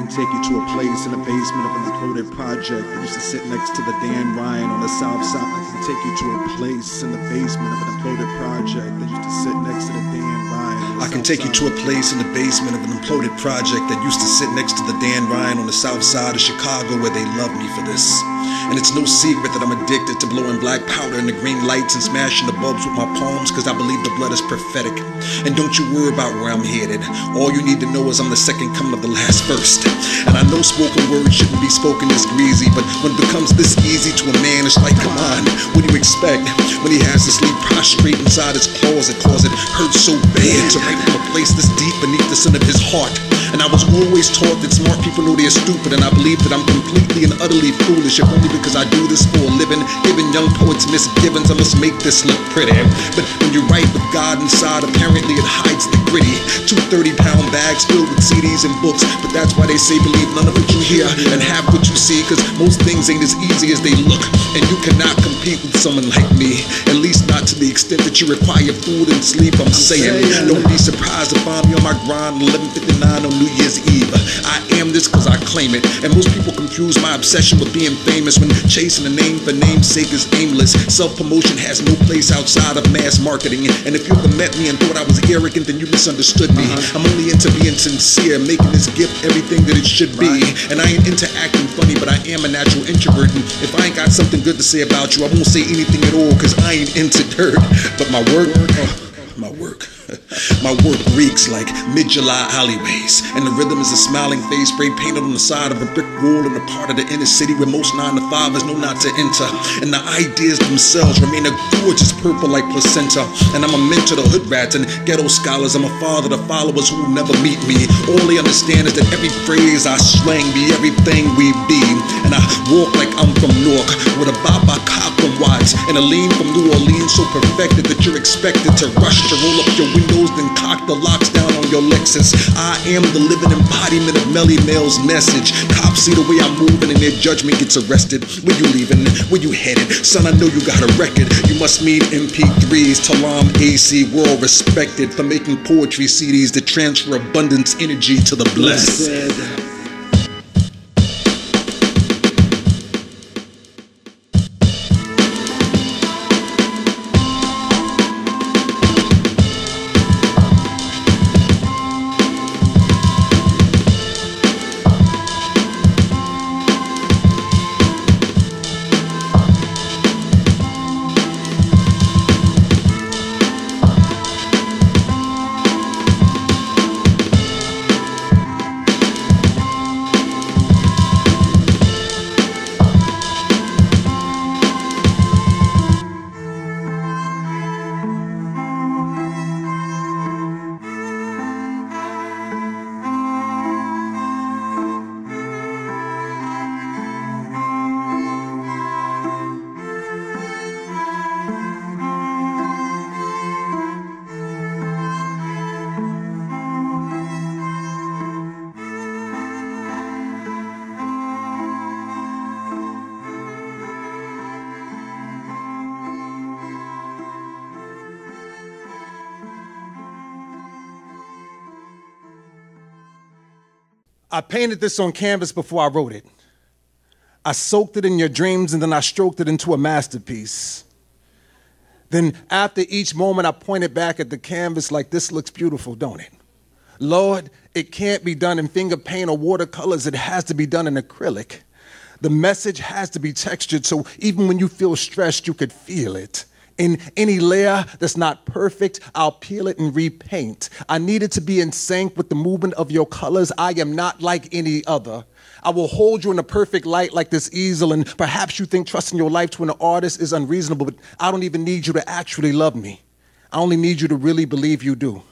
can take you to a place in the basement of an included project that used to sit next to the Dan Ryan on the south side. I can take you to a place in the basement of an imploded project that used to sit next to the Dan Ryan. I can take you to a place in the basement of an imploded project that used to sit next to the Dan Ryan on the south side of Chicago, where they love me for this. And it's no secret that I'm addicted to blowing black powder in the green lights and smashing the bulbs with my palms, cause I believe the blood is prophetic. And don't you worry about where I'm headed. All you need to know is I'm the second coming of the last first. And I know spoken words shouldn't be spoken this greasy, but when it becomes this easy to a man, it's like, come on, what do you expect? When he has to sleep prostrate inside his closet, cause it hurts so bad to write from a place this deep beneath the sin of his heart. And I was always taught that smart people know they're stupid, and I believe that I'm completely and utterly foolish, if only because I do this for a living, giving young poets misgivings. I must make this look pretty. But when you write with God inside, apparently it hides the gritty. 2 30-pound bags filled with CDs and books, but that's why they say believe none of what you hear and half what you see, cause most things ain't as easy as they look, and you cannot compete with someone like me, at least not to the extent that you require food and sleep. I'm saying, don't be surprised to find me on my grind 11:59 on New Year's Eve. I am this cause I claim it, and most people confuse my obsession with being famous when chasing a name for namesake is aimless. Self-promotion has no place outside of mass marketing, and if you ever met me and thought I was arrogant, then you misunderstood me. I'm only into being sincere, making this gift everything that it should be. And I ain't into acting funny, but I am a natural introvert, and if I ain't got something good to say about you, I won't say anything at all, cause I ain't into dirt. But my work reeks like mid-July alleyways, and the rhythm is a smiling face spray painted on the side of a brick wall in a part of the inner city where most 9-to-5ers know not to enter. And the ideas themselves remain a gorgeous purple like placenta. And I'm a mentor to hood rats and ghetto scholars. I'm a father to followers who will never meet me. All they understand is that every phrase I slang be everything we be. And I walk like I'm from Newark, with a baba cop from Watts, and a lean from New Orleans so perfected that you're expected to rush to roll up your windows, then cock the locks down on your Lexus. I am the living embodiment of Melly Mel's message. Cops see the way I'm moving and their judgment gets arrested. Where you leaving? Where you headed? Son, I know you got a record. You must mean MP3s. Taalam Acey, world respected for making poetry CDs that transfer abundance energy to the blessed. I painted this on canvas before I wrote it. I soaked it in your dreams, and then I stroked it into a masterpiece. Then after each moment, I pointed back at the canvas like, this looks beautiful, don't it? Lord, it can't be done in finger paint or watercolors. It has to be done in acrylic. The message has to be textured, so even when you feel stressed, you could feel it. In any layer that's not perfect, I'll peel it and repaint. I need it to be in sync with the movement of your colors. I am not like any other. I will hold you in a perfect light like this easel, and perhaps you think trusting your life to an artist is unreasonable, but I don't even need you to actually love me. I only need you to really believe you do.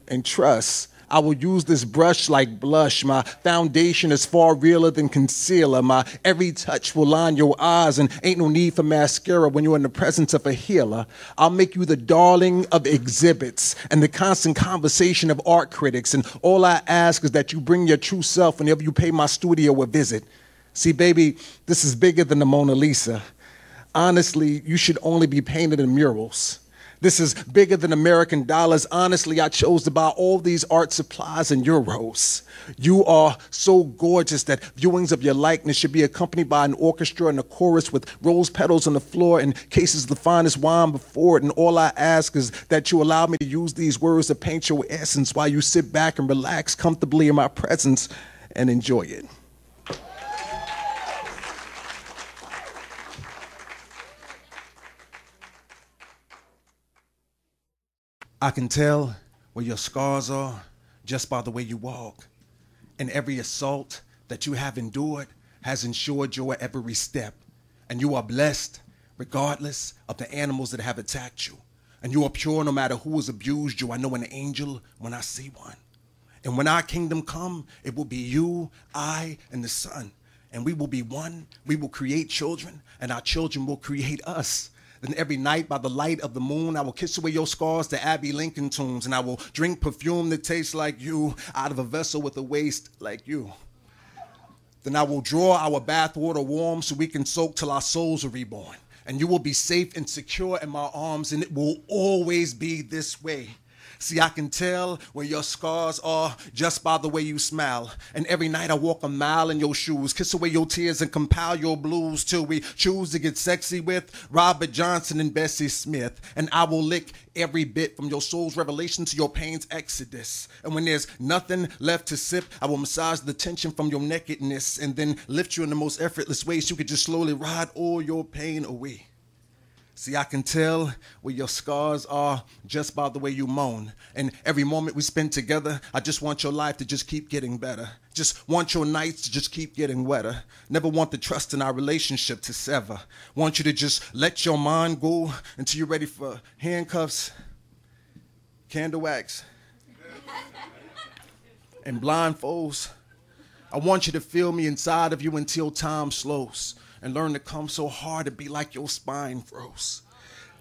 And trust, I will use this brush like blush. My foundation is far realer than concealer. My every touch will line your eyes, and ain't no need for mascara when you're in the presence of a healer. I'll make you the darling of exhibits and the constant conversation of art critics. And all I ask is that you bring your true self whenever you pay my studio a visit. See, baby, this is bigger than the Mona Lisa. Honestly, you should only be painted in murals. This is bigger than American dollars. Honestly, I chose to buy all these art supplies in euros. You are so gorgeous that viewings of your likeness should be accompanied by an orchestra and a chorus with rose petals on the floor and cases of the finest wine before it. And all I ask is that you allow me to use these words to paint your essence while you sit back and relax comfortably in my presence and enjoy it. I can tell where your scars are just by the way you walk. And every assault that you have endured has ensured your every step. And you are blessed regardless of the animals that have attacked you. And you are pure no matter who has abused you. I know an angel when I see one. And when our kingdom come, it will be you, I, and the Son. And we will be one. We will create children, and our children will create us. Then every night by the light of the moon, I will kiss away your scars to Abbey Lincoln tunes, and I will drink perfume that tastes like you out of a vessel with a waist like you. Then I will draw our bathwater warm so we can soak till our souls are reborn. And you will be safe and secure in my arms, and it will always be this way. See, I can tell where your scars are just by the way you smile. And every night I walk a mile in your shoes, kiss away your tears and compile your blues till we choose to get sexy with Robert Johnson and Bessie Smith. And I will lick every bit from your soul's revelation to your pain's exodus. And when there's nothing left to sip, I will massage the tension from your nakedness and then lift you in the most effortless way so you could just slowly ride all your pain away. See, I can tell where your scars are just by the way you moan. And every moment we spend together, I just want your life to just keep getting better. Just want your nights to just keep getting wetter. Never want the trust in our relationship to sever. Want you to just let your mind go until you're ready for handcuffs, candle wax, and blindfolds. I want you to feel me inside of you until time slows. And learn to come so hard to be like your spine froze.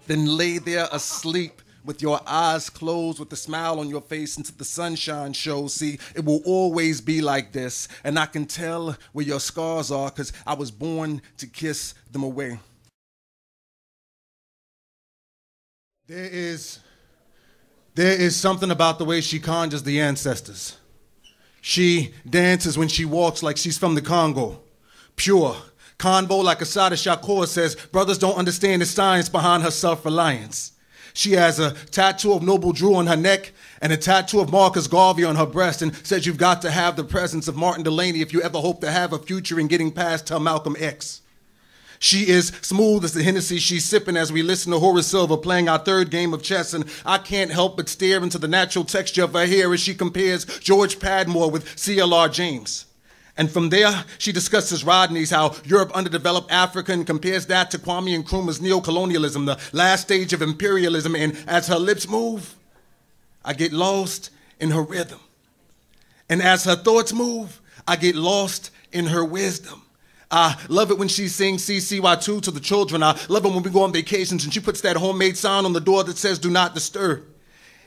Then lay there asleep with your eyes closed with a smile on your face until the sunshine shows. See, it will always be like this. And I can tell where your scars are because I was born to kiss them away. There is something about the way she conjures the ancestors. She dances when she walks like she's from the Congo. Pure. Convo, like Assata Shakur says, brothers don't understand the science behind her self-reliance. She has a tattoo of Noble Drew on her neck and a tattoo of Marcus Garvey on her breast and says you've got to have the presence of Martin Delaney if you ever hope to have a future in getting past her Malcolm X. She is smooth as the Hennessy she's sipping as we listen to Horace Silver playing our third game of chess, and I can't help but stare into the natural texture of her hair as she compares George Padmore with C.L.R. James. And from there, she discusses Rodney's how Europe underdeveloped Africa and compares that to Kwame Nkrumah's neocolonialism, the last stage of imperialism. And as her lips move, I get lost in her rhythm. And as her thoughts move, I get lost in her wisdom. I love it when she sings CCY2 to the children. I love it when we go on vacations and she puts that homemade sign on the door that says, "Do not disturb."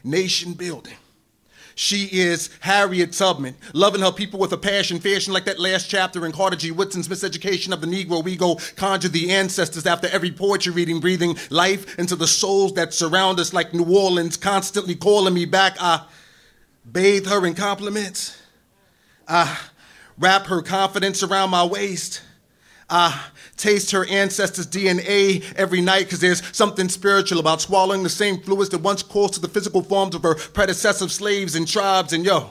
Nation building. She is Harriet Tubman, loving her people with a passion, fashion like that last chapter in Carter G. Woodson's Miseducation of the Negro. We go conjure the ancestors after every poetry reading, breathing life into the souls that surround us like New Orleans, constantly calling me back. I bathe her in compliments. I wrap her confidence around my waist. I taste her ancestors' DNA every night because there's something spiritual about swallowing the same fluids that once coursed to the physical forms of her predecessor slaves and tribes. And yo,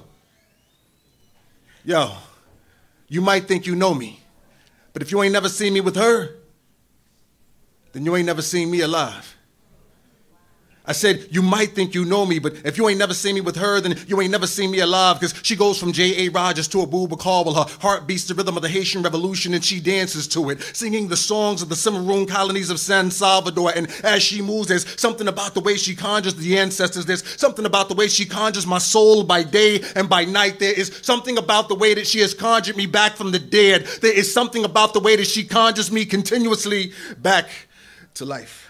you might think you know me, but if you ain't never seen me with her, then you ain't never seen me alive. I said, you might think you know me, but if you ain't never seen me with her, then you ain't never seen me alive, because she goes from J.A. Rogers to Abubakar while her heart beats the rhythm of the Haitian Revolution and she dances to it, singing the songs of the Cimarron colonies of San Salvador. And as she moves, there's something about the way she conjures the ancestors. There's something about the way she conjures my soul by day and by night. There is something about the way that she has conjured me back from the dead. There is something about the way that she conjures me continuously back to life.